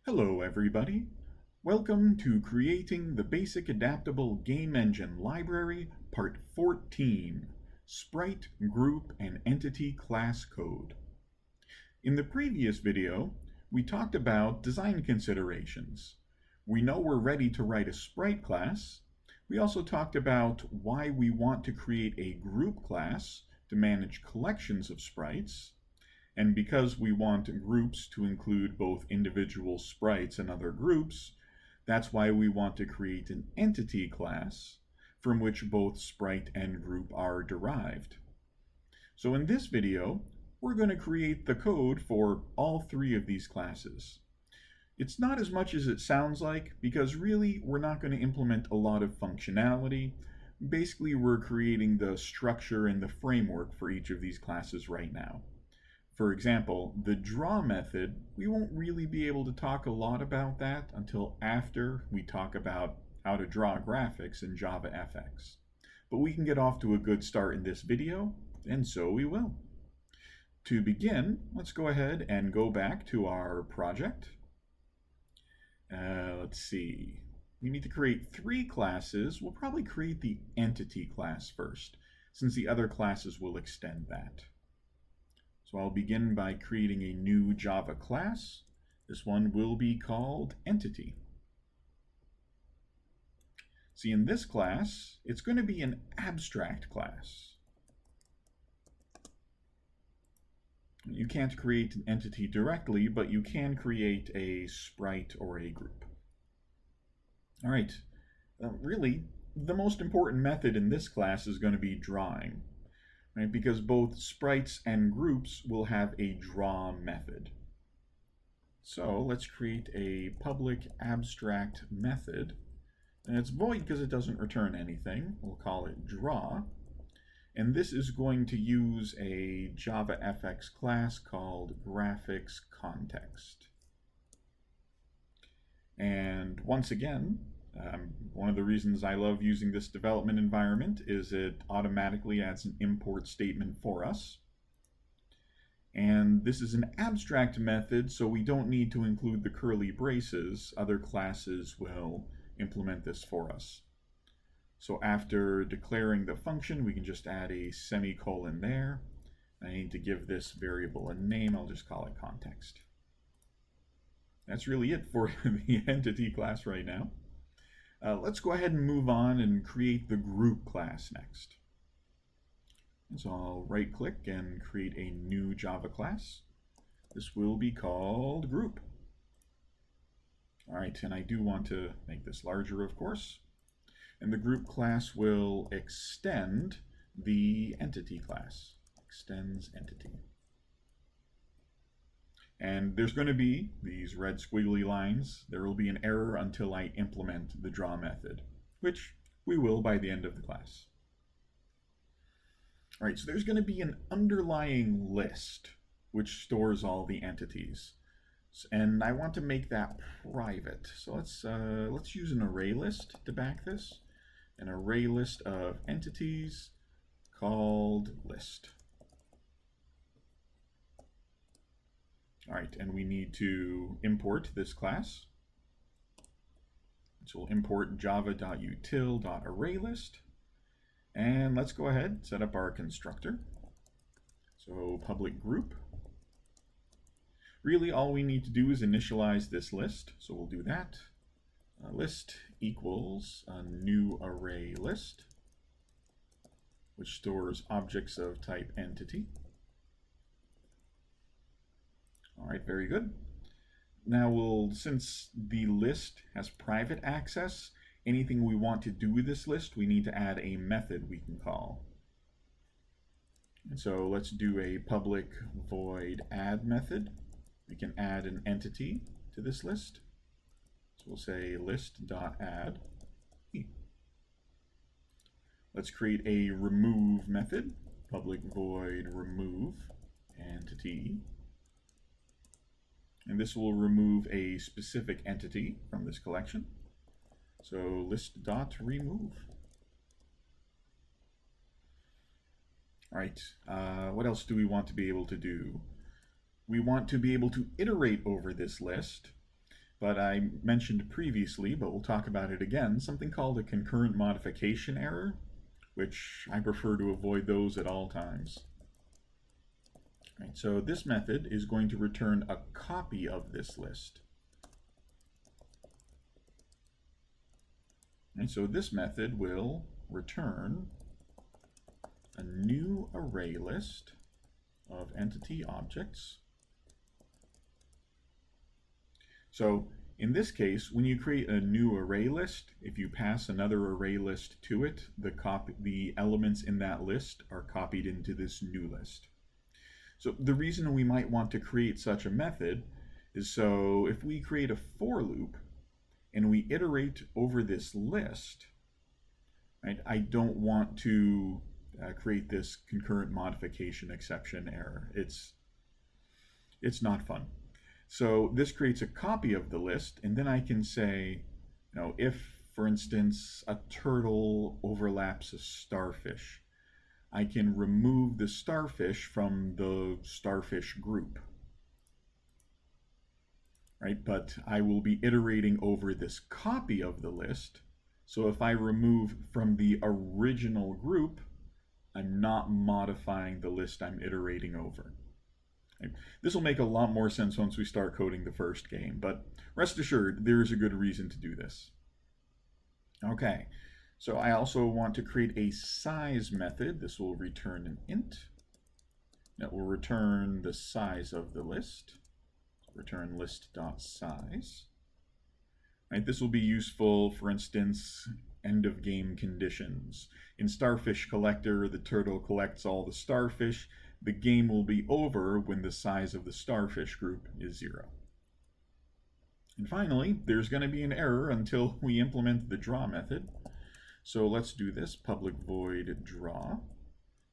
Hello everybody. Welcome to Creating the Basic Adaptable Game Engine Library, Part 14, Sprite, Group, and Entity Class Code. In the previous video, we talked about design considerations. We know we're ready to write a Sprite class. We also talked about why we want to create a group class to manage collections of sprites. And because we want groups to include both individual sprites and other groups, that's why we want to create an entity class from which both sprite and group are derived. So in this video, we're going to create the code for all three of these classes. It's not as much as it sounds like, because really we're not going to implement a lot of functionality. Basically, we're creating the structure and the framework for each of these classes right now. For example, the draw method, we won't really be able to talk a lot about that until after we talk about how to draw graphics in JavaFX. But we can get off to a good start in this video, and so we will. To begin, let's go ahead and go back to our project. Let's see. We need to create three classes. We'll probably create the entity class first, since the other classes will extend that. So I'll begin by creating a new Java class. This one will be called Entity. See, in this class, it's going to be an abstract class. You can't create an entity directly, but you can create a sprite or a group. All right, really, the most important method in this class is going to be drawing. Right, because both sprites and groups will have a draw method. So let's create a public abstract method, and it's void because it doesn't return anything. We'll call it draw, and this is going to use a JavaFX class called graphics context. And once again, one of the reasons I love using this development environment is it automatically adds an import statement for us. And this is an abstract method, so we don't need to include the curly braces. Other classes will implement this for us. So after declaring the function, we can just add a semicolon there. I need to give this variable a name. I'll just call it context. That's really it for the entity class right now. Let's go ahead and move on and create the group class next. So I'll right click and create a new Java class. This will be called group. All right, and I do want to make this larger, of course. And the group class will extend the entity class. Extends entity. And there's going to be these red squiggly lines. There will be an error until I implement the draw method, which we will by the end of the class. All right, so there's going to be an underlying list which stores all the entities. And I want to make that private. So let's use an array list to back this. An array list of entities called list. All right, and we need to import this class. So we'll import java.util.ArrayList. And let's go ahead and set up our constructor. So public group. Really, all we need to do is initialize this list. So we'll do that. List equals a new array list, which stores objects of type entity. All right, very good. Now since the list has private access, anything we want to do with this list, we need to add a method we can call. And so let's do a public void add method. We can add an entity to this list. So we'll say list.add. Let's create a remove method, public void remove entity. And this will remove a specific entity from this collection. So list.remove. All right, what else do we want to be able to do? We want to be able to iterate over this list But I mentioned previously, but we'll talk about it again, something called a concurrent modification error, which I prefer to avoid those at all times. Right, so this method is going to return a copy of this list. And so this method will return a new array list of entity objects. So in this case, when you create a new array list, if you pass another array list to it, the elements in that list are copied into this new list. So the reason we might want to create such a method is so if we create a for loop and we iterate over this list, right, I don't want to create this concurrent modification exception error. It's not fun. So this creates a copy of the list, and then I can say, if, for instance, a turtle overlaps a starfish, I can remove the starfish from the starfish group, right? But I will be iterating over this copy of the list. So if I remove from the original group, I'm not modifying the list I'm iterating over. Right? This will make a lot more sense once we start coding the first game, but rest assured, there is a good reason to do this. Okay. So I also want to create a size method. This will return an int that will return the size of the list. Return list.size. Right, this will be useful, for instance, end of game conditions. In Starfish Collector, the turtle collects all the starfish. The game will be over when the size of the starfish group is 0. And finally, there's going to be an error until we implement the draw method. So let's do this, public void draw.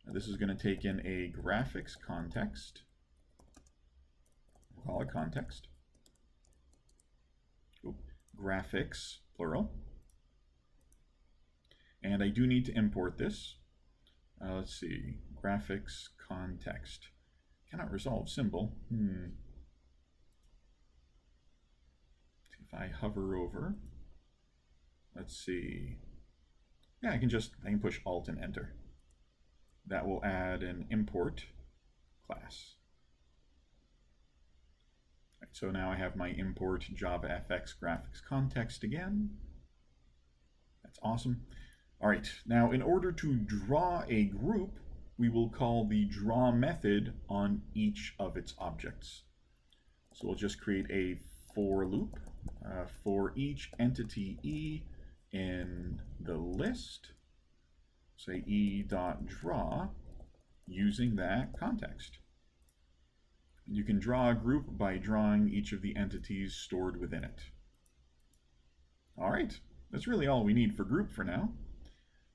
Now this is going to take in a graphics context. We'll call it context. Graphics, plural. And I do need to import this. Let's see, graphics context. Cannot resolve symbol. If I hover over, let's see. Yeah, I can push Alt and Enter. That will add an import class. Right, so now I have my import JavaFX graphics context again. That's awesome. All right, now in order to draw a group, we will call the draw method on each of its objects. So we'll just create a for loop for each entity E in the list, say e.draw, using that context. You can draw a group by drawing each of the entities stored within it. All right, that's really all we need for group for now.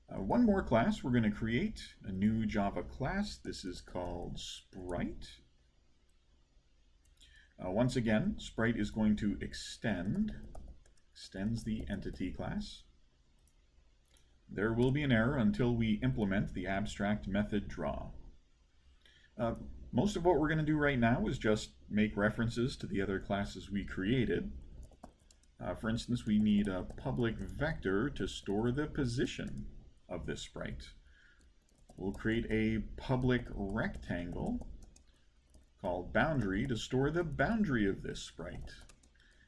One more class we're going to create, a new Java class. This is called Sprite. Once again, Sprite is going to extends the entity class. There will be an error until we implement the abstract method draw. Most of what we're going to do right now is just make references to the other classes we created. For instance, we need a public vector to store the position of this sprite. We'll create a public rectangle called boundary to store the boundary of this sprite.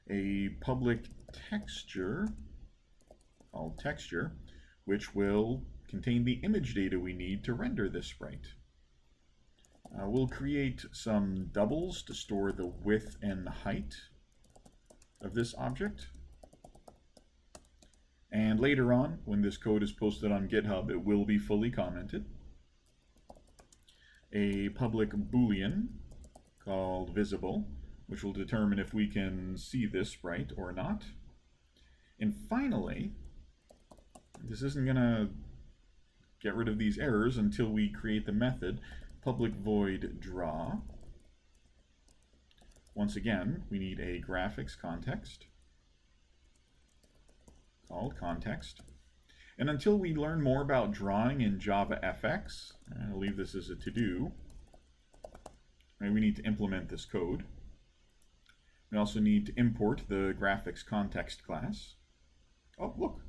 A public texture called texture, which will contain the image data we need to render this sprite. We'll create some doubles to store the width and height of this object. And later on, when this code is posted on GitHub, it will be fully commented. A public boolean called visible, which will determine if we can see this sprite or not. And finally, this isn't going to get rid of these errors until we create the method public void draw. Once again, we need a graphics context called context. And until we learn more about drawing in JavaFX, I'll leave this as a to-do. Right, we need to implement this code. We also need to import the graphics context class. Oh, look,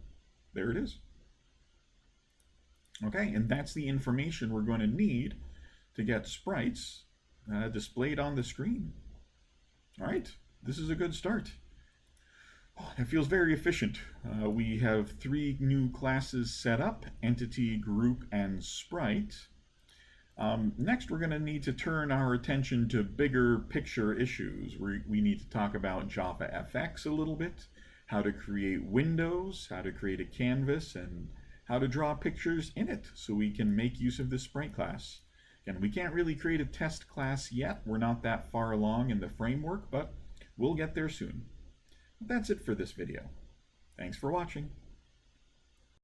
there it is. Okay, and that's the information we're going to need to get sprites displayed on the screen. All right, this is a good start. It feels very efficient. We have 3 new classes set up: entity, group, and sprite. Next, we're going to need to turn our attention to bigger picture issues. We need to talk about JavaFX a little bit, how to create windows, how to create a canvas, and how to draw pictures in it so we can make use of this sprite class. Again, we can't really create a test class yet. We're not that far along in the framework, but we'll get there soon. That's it for this video. Thanks for watching.